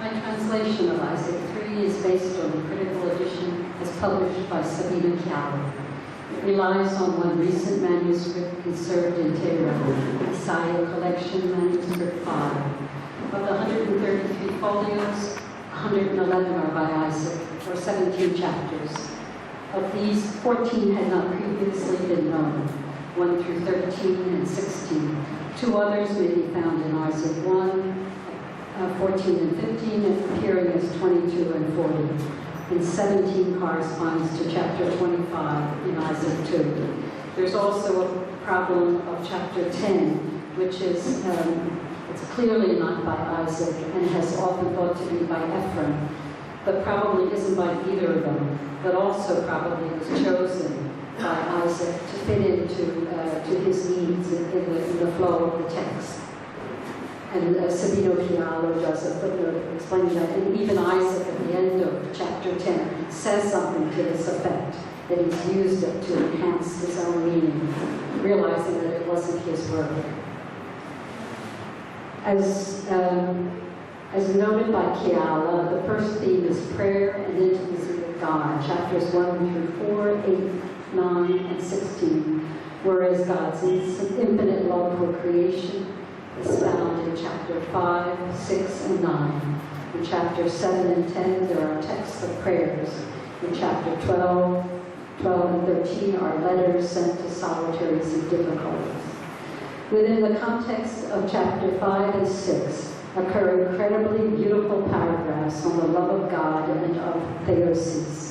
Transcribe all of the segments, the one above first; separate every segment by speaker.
Speaker 1: My translation of Isaac 3 is based on the critical edition as published by Sabina Chiaro. It relies on one recent manuscript conserved in Tehran, Isaiah Collection, Manuscript 5. Of the 133 folios, 111 are by Isaac, or 17 chapters. Of these, 14 had not previously been known, 1 through 13 and 16. Two others may be found in Isaac 1, 14 and 15, appearing as 22 and 40. And 17 corresponds to chapter 25 in Isaac 2. There's also a problem of chapter 10, which is, it's clearly not by Isaac and has often thought to be by Ephraim, but probably isn't by either of them, but also probably was chosen by Isaac to fit into to his needs in the flow of the text. And Sabino Chiaro does a footnote explaining that, and even Isaac at the end of chapter 10 says something to this effect, that he's used it to enhance his own meaning, realizing that it wasn't his work. As noted by Chiala, the first theme is prayer and intimacy with God, chapters 1 through 4, 8, 9, and 16, whereas God's infinite love for creation is found in chapter 5, 6, and 9. In chapters 7 and 10, there are texts of prayers. In chapter 12, 12 and 13 are letters sent to solitaries in difficulties. Within the context of chapter 5 and 6 occur incredibly beautiful paragraphs on the love of God and of Theosis.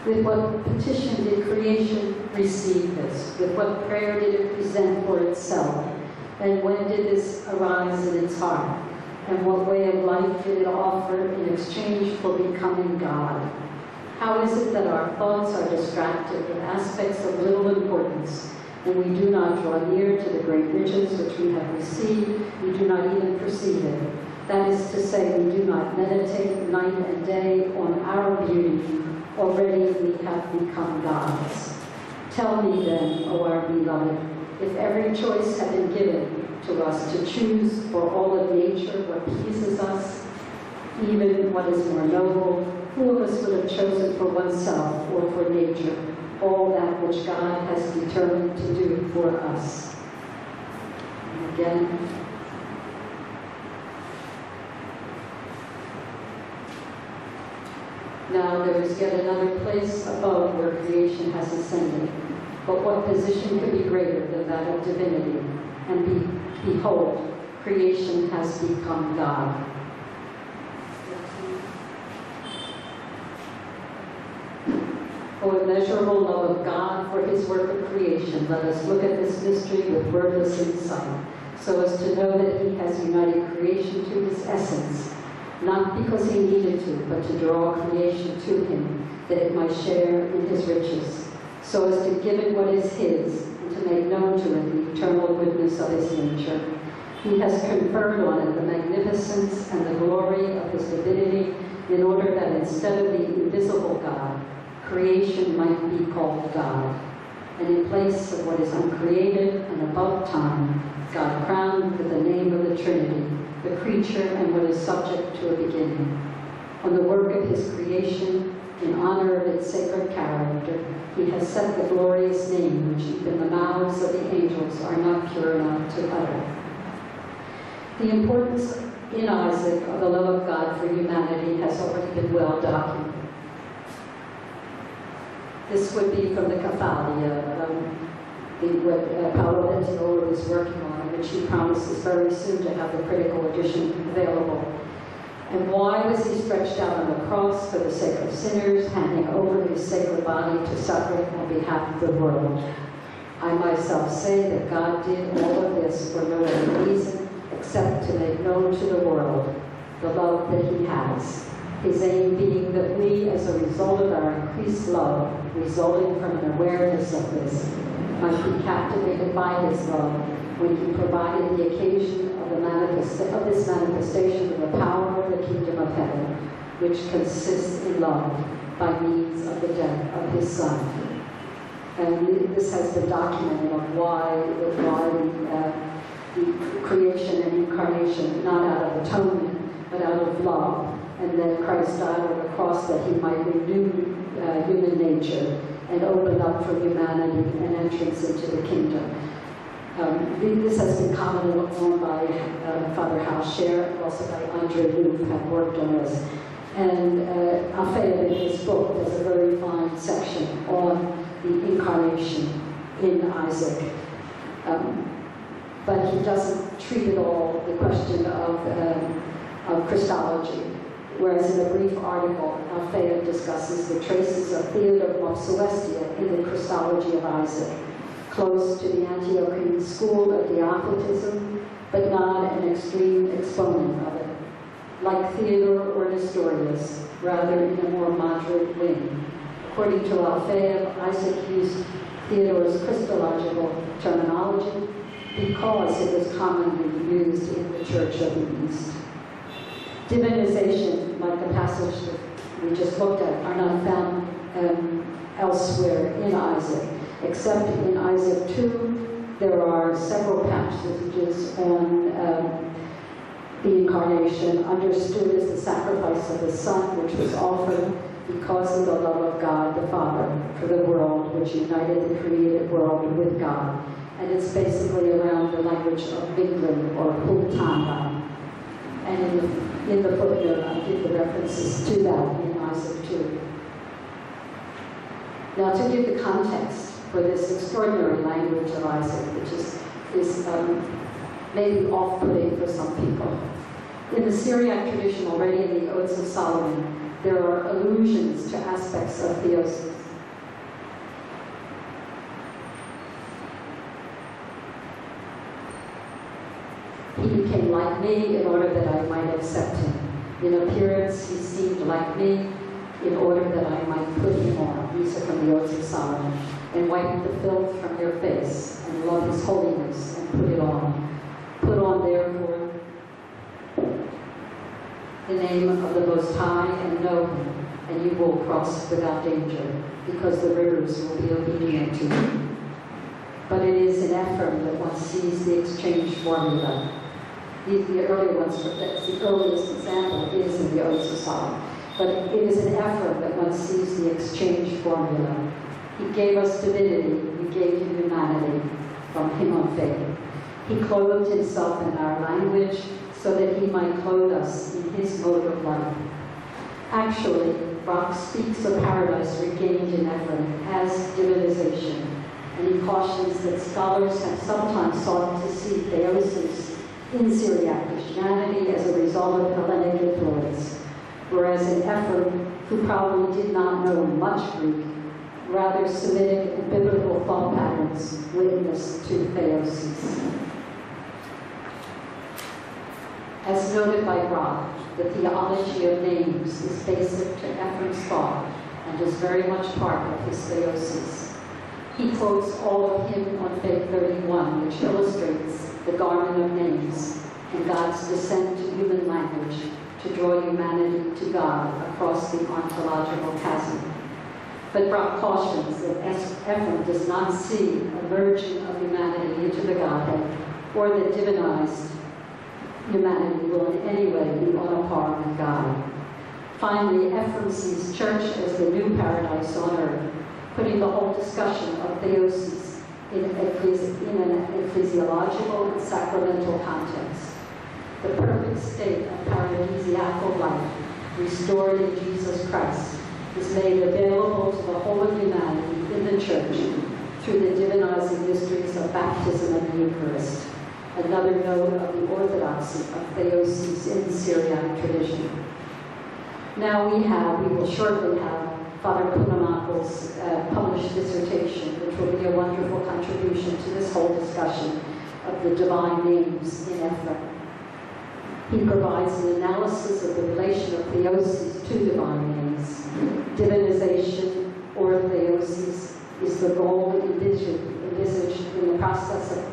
Speaker 1: With what petition did creation receive this? With what prayer did it present for itself? And when did this arise in its heart? And what way of life did it offer in exchange for becoming God? How is it that our thoughts are distracted with aspects of little importance, and we do not draw near to the great riches which we have received? We do not even perceive it. That is to say, we do not meditate night and day on our beauty. Already we have become gods. Tell me then, O our beloved, if every choice had been given to us to choose for all of nature what pleases us, even what is more noble, who of us would have chosen for oneself or for nature all that which God has determined to do for us? And again, now there is yet another place above where creation has ascended. But what position could be greater than that of divinity? And behold, creation has become God. O immeasurable love of God for his work of creation, let us look at this mystery with wordless insight, so as to know that he has united creation to his essence, not because he needed to, but to draw creation to him, that it might share in his riches, so as to give it what is his, and to make known to it the eternal goodness of his nature. He has conferred on it the magnificence and the glory of his divinity, in order that instead of the invisible God, creation might be called God. And in place of what is uncreated and above time, God crowned with the name of the Trinity, the creature and what is subject to a beginning. On the work of his creation, in honor of its sacred character, he has set the glorious name which even the mouths of the angels are not pure enough to utter. The importance in Isaac of the love of God for humanity has already been well documented. This would be from the Cathalia, what Paolo Ventiolo is working on, which he promises very soon to have the critical edition available. And why was he stretched out on the cross for the sake of sinners, handing over his sacred body to suffering on behalf of the world? I myself say that God did all of this for no other reason except to make known to the world the love that he has. His aim being that we, as a result of our increased love, resulting from an awareness of this, might be captivated by his love when he provided the occasion of this manifestation of the power of the kingdom of heaven, which consists in love by means of the death of his Son. And this has been documented of why the creation and incarnation, not out of atonement, but out of love, and that Christ died on the cross that he might renew human nature and open up for humanity an entrance into the kingdom. This has been commented on by Father Hal Scher and also by Andre Loup, who have worked on this. And Alfeo, in his book, has a very fine section on the incarnation in Isaac. But he doesn't treat at all the question of Christology. Whereas in a brief article, Alfeo discusses the traces of Theodore of Celestia in the Christology of Isaac, close to the Antiochian school of Diophytism, but not an extreme exponent of it. Like Theodore or Nestorius, rather in a more moderate wing. According to Alfeo, Isaac used Theodore's Christological terminology because it was commonly used in the Church of the East. Divinization, like the passage that we just looked at, are not found elsewhere in Isaac, except in Isaac 2. There are several passages on the incarnation, understood as the sacrifice of the Son, which was offered because of the love of God the Father for the world, which united the created world with God. And it's basically around the language of Mingling or Hultana. And in the footnote, I give the references to that in Isaac 2. Now, to give the context for this extraordinary language of Isaac, which is maybe off-putting for some people. In the Syriac tradition, already in the Odes of Solomon, there are allusions to aspects of theosis. He became like me in order that I might accept him. In appearance, he seemed like me in order that I might put him on. These are from the Odes of Solomon. And wipe the filth from your face, and love his holiness, and put it on. Put on, therefore, the name of the Most High, and know him, and you will cross without danger, because the rivers will be obedient to you. But it is in Ephraim that one sees the exchange formula. The earlier ones, that's the earliest example, is in the Odes of Solomon. But it is in Ephraim that one sees the exchange formula. He gave us divinity, we gave him humanity, from him on faith. He clothed himself in our language so that he might clothe us in his mode of life. Actually, Brock speaks of paradise regained in Ephraim as divinization, and he cautions that scholars have sometimes sought to see Theosis in Syriac Christianity as a result of Hellenic influence, whereas in Ephraim, who probably did not know much Greek, rather Semitic and biblical thought patterns witness to Theosis. As noted by Brock, the theology of names is basic to Ephraim's thought and is very much part of his Theosis. He quotes all of Hymn on Faith 31, which illustrates the garment of names and God's descent to human language to draw humanity to God across the ontological chasm. But Brock cautions that Ephraim does not see a merging of humanity into the Godhead, or that divinized humanity will in any way be on a par with God. Finally, Ephraim sees church as the new paradise on earth, putting the whole discussion of theosis in an ecclesiological and sacramental context. The perfect state of paradisiacal life, restored in Jesus Christ, is made available to the whole of humanity in the church through the divinizing mysteries of baptism and the Eucharist, another note of the orthodoxy of theosis in the Syriac tradition. Now we will shortly have Father Kunamakel's published dissertation, which will be a wonderful contribution to this whole discussion of the divine names in Ephraim. He provides an analysis of the relation of theosis to divine names. Divinization, or theosis, is the goal envisaged in the process of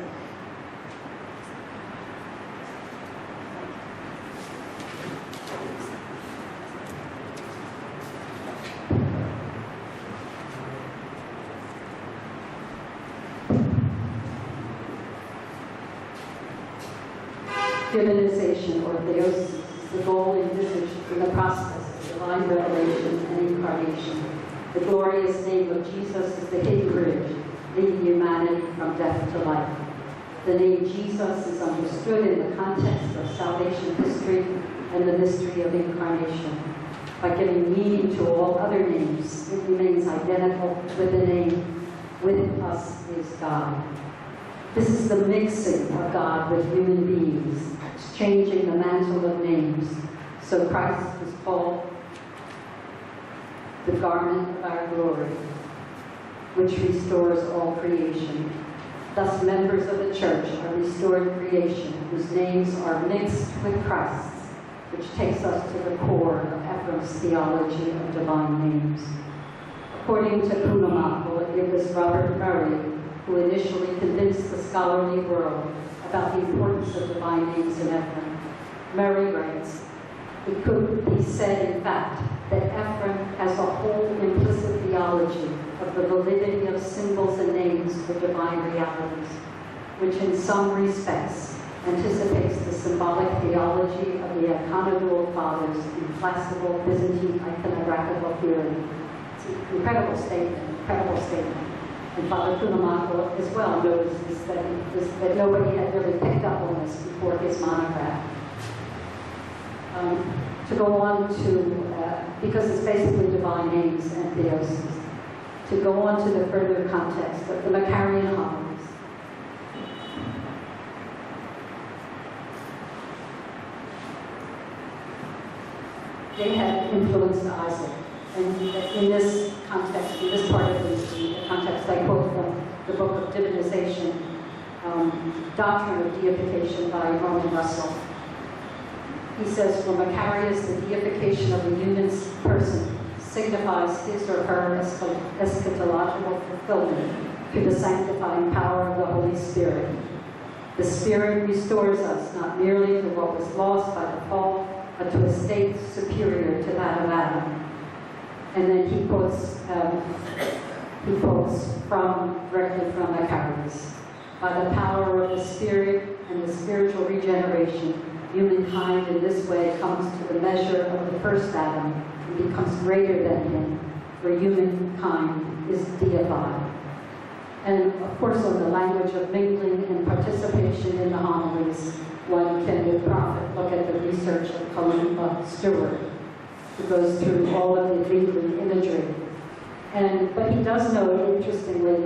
Speaker 1: Divinization, or Theosis, is the goal envisaged in the process of divine revelation and incarnation. The glorious name of Jesus is the hidden bridge, leading humanity from death to life. The name Jesus is understood in the context of salvation history and the mystery of incarnation. By giving meaning to all other names, it remains identical with the name, with us is God. This is the mixing of God with human beings, exchanging the mantle of names. So Christ is called the garment of our glory, which restores all creation. Thus, members of the church are restored creation, whose names are mixed with Christ's, which takes us to the core of Ephraim's theology of divine names. According to Kunamakel, it was Robert Murray who initially convinced the scholarly world about the importance of divine names in Ephraim. Murray writes, "It could be said, in fact, that Ephraim has a whole implicit theology of the validity of symbols and names for divine realities, which in some respects anticipates the symbolic theology of the Iconodule Fathers' inflexible Byzantine iconographical theory." It's an incredible statement, And Father Kunamakel as well notices that nobody had really picked up on this before his monograph. To go on to, because it's basically divine names and theosis, to go on to the further context of the Macarian homilies. They had influenced Isaac. And in this context, in this part of the context, I quote from the book of Divinization, Doctrine of Deification by Roman Russell. He says, "For Macarius, the deification of a human person signifies his or her eschatological fulfillment through the sanctifying power of the Holy Spirit. The Spirit restores us not merely to what was lost by the fall, but to a state superior to that of Adam." And then he quotes directly from Macarius. "By the power of the Spirit and the spiritual regeneration, humankind in this way comes to the measure of the first Adam and becomes greater than him, for humankind is deified." And of course, on the language of mingling and participation in the homilies, one can, with profit, look at the research of Columba Stewart, who goes through all of the mingling imagery. But he does note, interestingly,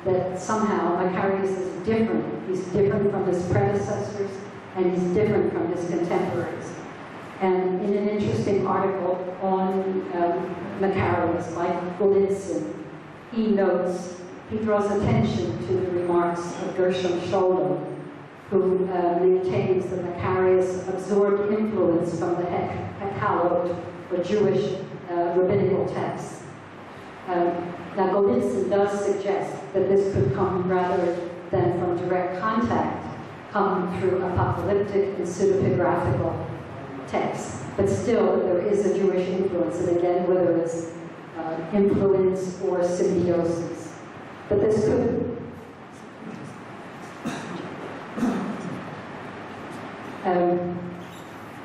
Speaker 1: that somehow Macarius is different. He's different from his predecessors, and he's different from his contemporaries. And in an interesting article on Macarius by Golitsyn, he draws attention to the remarks of Gershom Scholem, who maintains that Macarius absorbed influence from the Hekhalot, or Jewish rabbinical texts. Now, Golitsyn does suggest that this could come rather than from direct contact, come through apocalyptic and pseudepigraphical texts. But still, there is a Jewish influence, and again, whether it's influence or symbiosis. But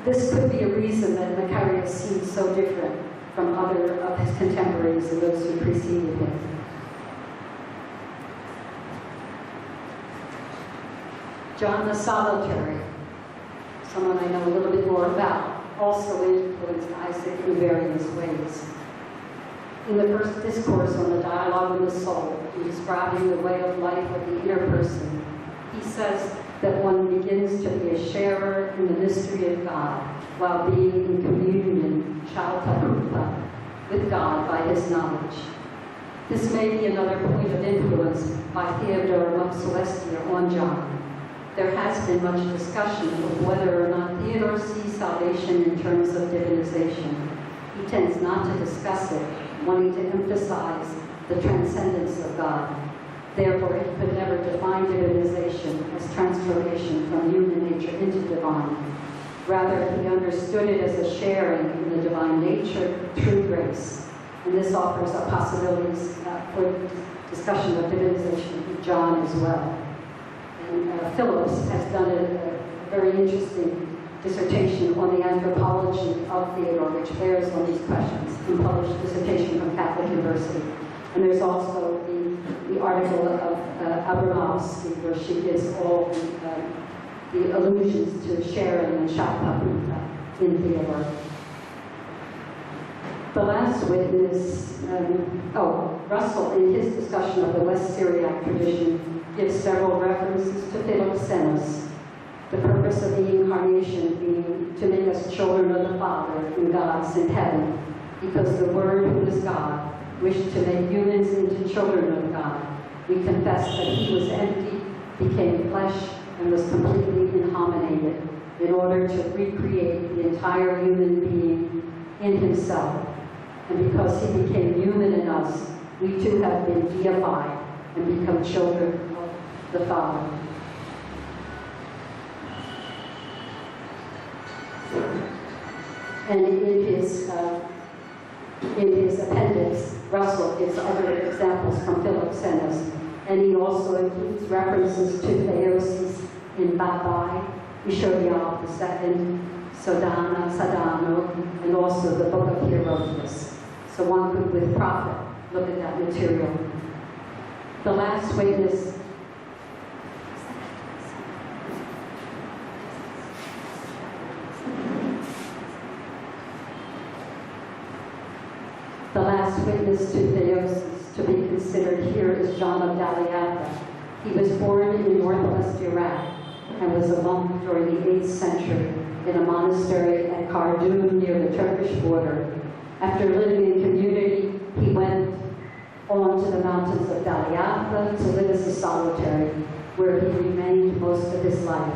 Speaker 1: this could be a reason that Macarius seems so different from other of his contemporaries and those who preceded him. John the Solitary, someone I know a little bit more about, also influenced Isaac in various ways. In the first discourse on the dialogue with the soul, in describing the way of life of the inner person, he says that one begins to be a sharer in the mystery of God while being in communion, chaltapupa, with God by his knowledge. This may be another point of influence by Theodore Mopsuestia on John. There has been much discussion of whether or not Theodore sees salvation in terms of divinization. He tends not to discuss it, wanting to emphasize the transcendence of God. Therefore, he could never define divinization as transformation from human nature into divine. Rather, he understood it as a sharing in the divine nature through grace. And this offers a possibilities for discussion of divinization in John as well. And Phillips has done a very interesting dissertation on the anthropology of Theodore, which bears on these questions, and published a dissertation from Catholic University. And there's also the article of Abramovsky, where she gives all the allusions to Sharon and Shaktaputa in Theodore. The last witness, Russell, in his discussion of the West Syriac tradition, gives several references to Philoxenos, the purpose of the incarnation being to make us children of the Father and gods in heaven, because the Word, who is God, wished to make humans into children of God. We confess that he was empty, became flesh, and was completely inhominated in order to recreate the entire human being in himself. And because he became human in us, we too have been deified and become children of the Father. And in his appendix, Russell gives other examples from Philoxenos, and he also includes references to Theosis in Babai, Ishodial II, Sadano, and also the Book of Herodotus. So one could, with profit, look at that material. The last witness to Theosis to be considered here is John of Daliatha. He was born in northwest Iraq and was a monk during the 8th century in a monastery at Khardoum near the Turkish border. After living in community, he went on to the mountains of Daliatha to live as a solitary, where he remained most of his life.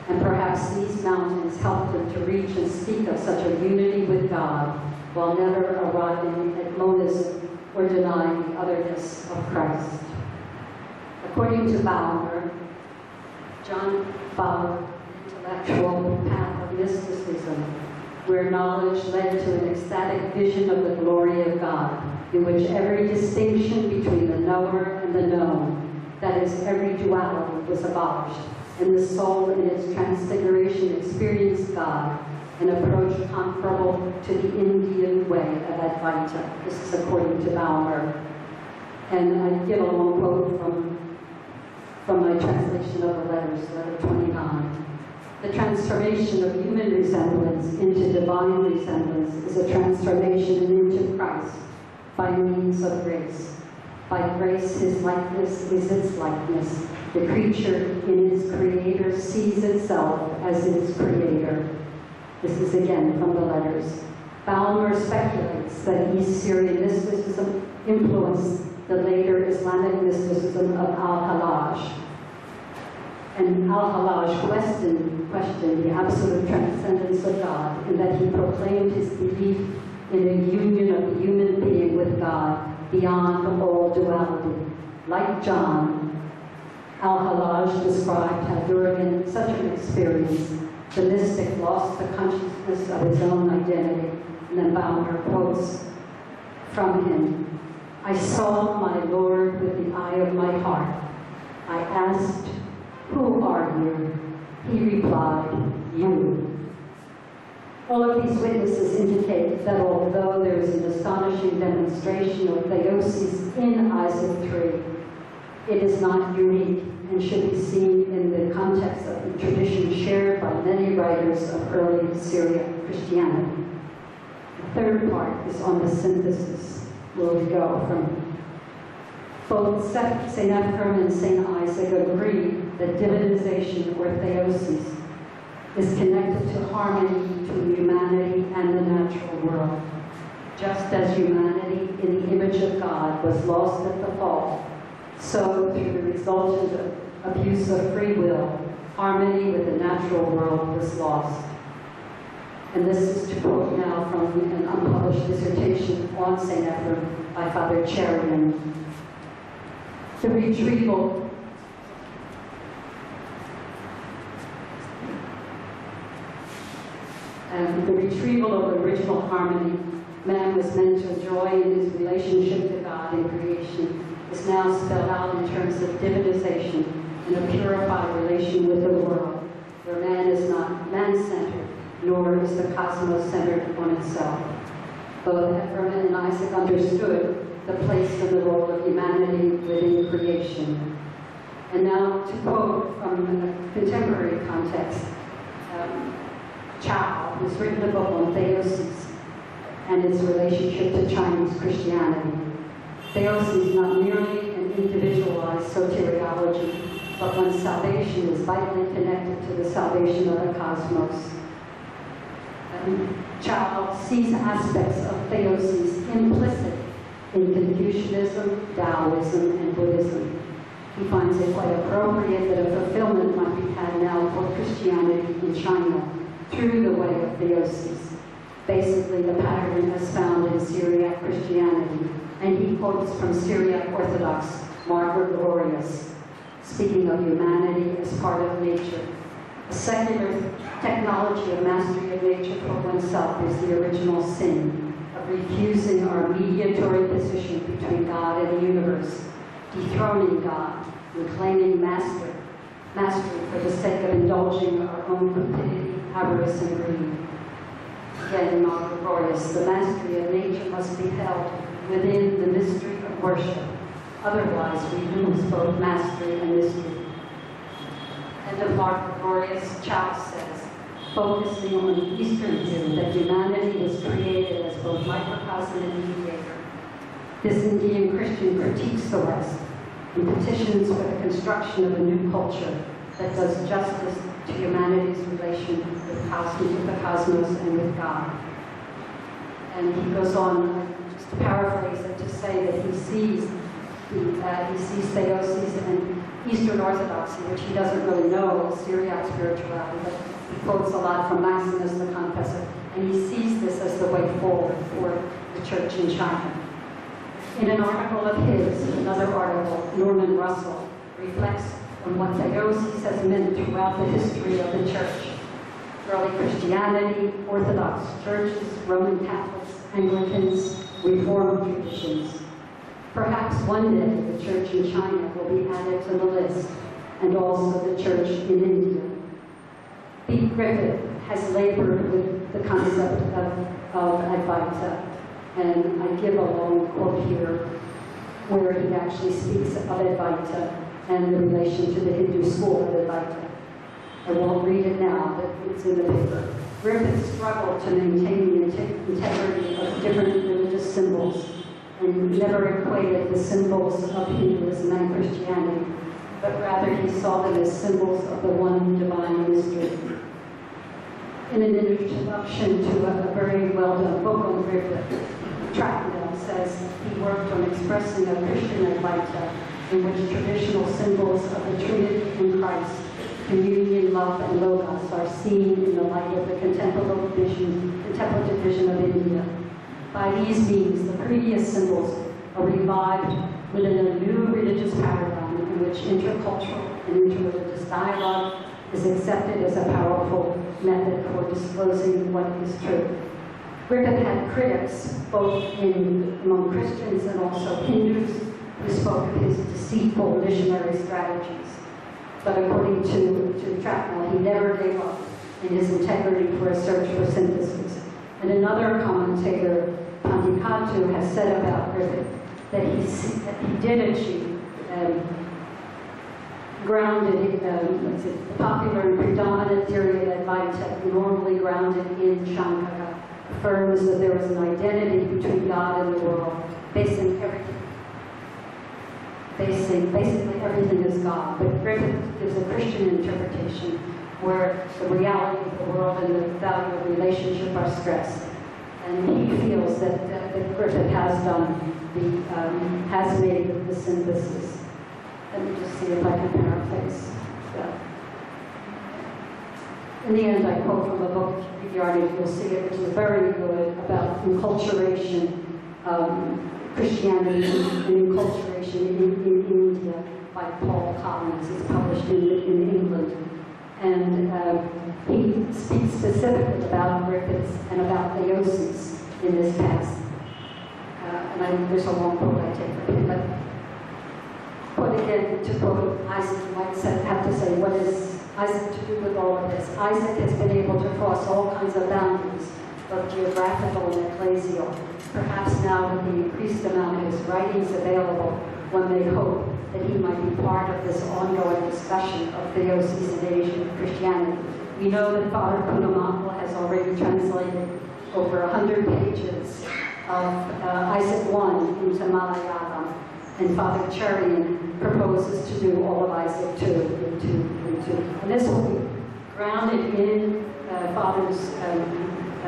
Speaker 1: And perhaps these mountains helped him to reach and speak of such a unity with God, while never arriving at monism or denying the otherness of Christ. According to Bauer, John followed the intellectual path of mysticism, where knowledge led to an ecstatic vision of the glory of God, in which every distinction between the knower and the known, that is, every duality, was abolished, and the soul in its transfiguration experienced God, an approach comparable to the Indian way of Advaita. This is according to Bauer. And I give a long quote from my translation of the letters, letter 29. The transformation of human resemblance into divine resemblance is a transformation into Christ by means of grace. By grace, his likeness is its likeness. The creature in its creator sees itself as its creator. This is again from the letters. Bauer speculates that East Syrian mysticism influenced the later Islamic mysticism of Al-Hallaj. And Al-Hallaj questioned the absolute transcendence of God, in that he proclaimed his belief in a union of the human being with God beyond all duality. Like John, Al-Hallaj described how during such an experience, the mystic lost the consciousness of his own identity. And then Bauer quotes from him, "I saw my Lord with the eye of my heart. I asked, 'Who are you?' He replied, 'You.'" All of these witnesses indicate that although there is an astonishing demonstration of theosis in Isaac III, it is not unique and should be seen in the context of the tradition shared by many writers of early Syriac Christianity. The third part is on the synthesis, where we go from both St. Ephrem and St. Isaac agree that divinization or theosis is connected to harmony between humanity and the natural world. Just as humanity in the image of God was lost at the fall, so through the resultant abuse of free will, harmony with the natural world was lost. And this is to quote now from an unpublished dissertation on St. Ephrem by Father Cherian. The retrieval of original harmony man was meant to enjoy in his relationship to God in creation is now spelled out in terms of divinization and a purified relation with the world, where man is not man-centered, nor is the cosmos centered on itself. Both Ephraim and Isaac understood the place and the role of humanity within creation. And now, to quote from a contemporary context, Chow, who's written a book on Theosis and its relationship to Chinese Christianity. Theosis is not merely an individualized soteriology, but one's salvation is vitally connected to the salvation of the cosmos. Chow sees aspects of Theosis implicit in Confucianism, Taoism, and Buddhism. He finds it quite appropriate that a fulfillment might be had now for Christianity in China through the way of Theosis. Basically, the pattern is found in Syriac Christianity, and he quotes from Syriac Orthodox Margaret Glorious, speaking of humanity as part of nature. A secular technology of mastery of nature for oneself is the original sin of refusing our mediatory position between God and the universe, dethroning God, and claiming mastery for the sake of indulging our own cupidity, avarice, and greed. Again, Margaret Glorious, the mastery of nature must be held within the mystery of worship. Otherwise, we lose both mastery and mystery. And of Margaret Glorious, Chow says, focusing on the Eastern view that humanity was created as both microcosm and mediator. This Indian Christian critiques the West and petitions for the construction of a new culture that does justice to humanity's relation with the cosmos and with God. And he goes on, just to paraphrase it, to say that he sees Theosis and Eastern Orthodoxy, which he doesn't really know, Syriac spirituality, but he quotes a lot from Maximus the Confessor, and he sees this as the way forward for the church in China. In an article of his, another article, Norman Russell reflects on what Theosis has meant throughout the history of the church. Early Christianity, Orthodox churches, Roman Catholics, Anglicans, Reformed traditions. Perhaps one day the church in China will be added to the list, and also the church in India. B. Griffith has labored with the concept of Advaita, and I give a long quote here where he actually speaks of Advaita and the relation to the Hindu school of Advaita. I won't read it now, but it's in the paper. Griffith struggled to maintain the integrity of different religious symbols and never equated the symbols of Hinduism and Christianity, but rather he saw them as symbols of the one divine mystery. In an introduction to a very well-done book on Griffith, Tracknell says he worked on expressing a Christian Advaita in which traditional symbols of the Trinity in Christ, communion, love, and logos are seen in the light of the contemplative vision of India. By these means, the previous symbols are revived within a new religious paradigm in which intercultural and interreligious dialogue is accepted as a powerful method for disclosing what is true. Griffith had critics, both among Christians and also Hindus, who spoke of his deceitful missionary strategies. But according to Tracknell, he never gave up in his integrity for a search for synthesis. And another commentator, Pandikatu, has said about Griffith that he did achieve grounded, the popular and predominant theory of Advaita, normally grounded in Shankara, affirms that there is an identity between God and the world, basically everything is God. But Griffith gives a Christian interpretation where the reality of the world and the value of relationship are stressed. And he feels that Griffith has made the synthesis. Let me just see if I can paraphrase that. In the end, I quote from a book, you'll see it, which is very good, about enculturation, Christianity and enculturation in India by Paul Collins. It's published in England. And he speaks specifically about Griffiths and about Theosis in this text. There's a long quote I take from him, but again, to quote Isaac, you might have to say, what is Isaac to do with all of this? Isaac has been able to cross all kinds of boundaries, both geographical and ecclesial. Perhaps now with the increased amount of his writings available, one may hope that he might be part of this ongoing discussion of theosis in Asian Christianity. We know that Father Kunamaku has already translated over 100 pages of Isaac 1 into Malayalam, and Father Cherian proposes to do all of Isaac 2 into. And this will be grounded in Father's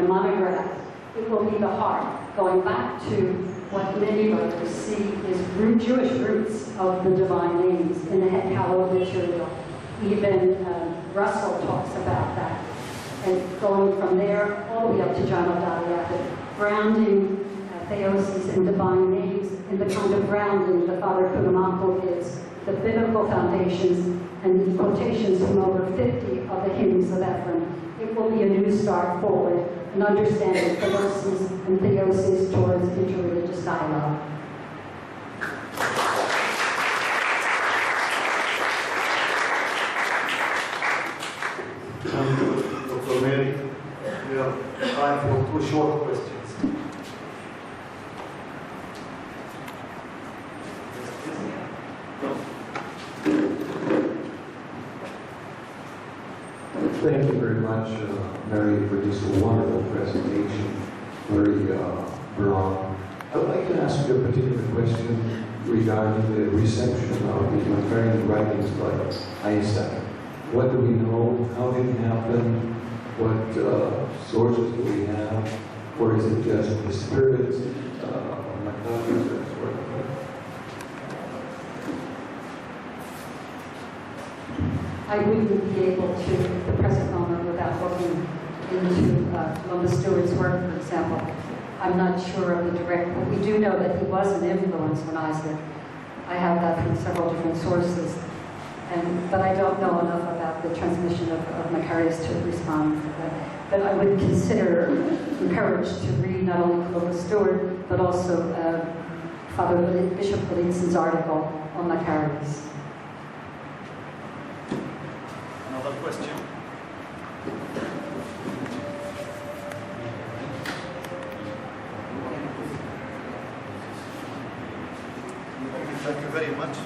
Speaker 1: monograph. It will be the heart, going back to what many writers see is Jewish roots of the divine names in the hallowed material. Even Russell talks about that. And going from there all the way up to John O'Donnell, grounding theosis and divine names in the kind of grounding that Father Kunamaku gives, the biblical foundations and the quotations from over 50 of the hymns of Ephraim. It will be a new start forward in understanding theosis and theosis towards interreligious dialogue.
Speaker 2: Dr. Mary, we have time for 2 short questions.
Speaker 3: Thank you very much, Mary, for this wonderful presentation. Very broad. I would like to ask you a particular question regarding the reception of the Macarian writings by Isaac. What do we know? How did it happen? What sources do we have? Or is it just the spirits of Macarius and sort of?
Speaker 1: I wouldn't be able to, at the present moment, without looking into Loma Stewart's work, for example. I'm not sure of the direct, but we do know that he was an influence on Isaac. I have that from several different sources. But I don't know enough about the transmission of Macarius to respond to that. But I would consider encouraged to read not only Loma Stewart, but also Bishop Golitsyn's article on Macarius.
Speaker 2: Another question? Thank you very much.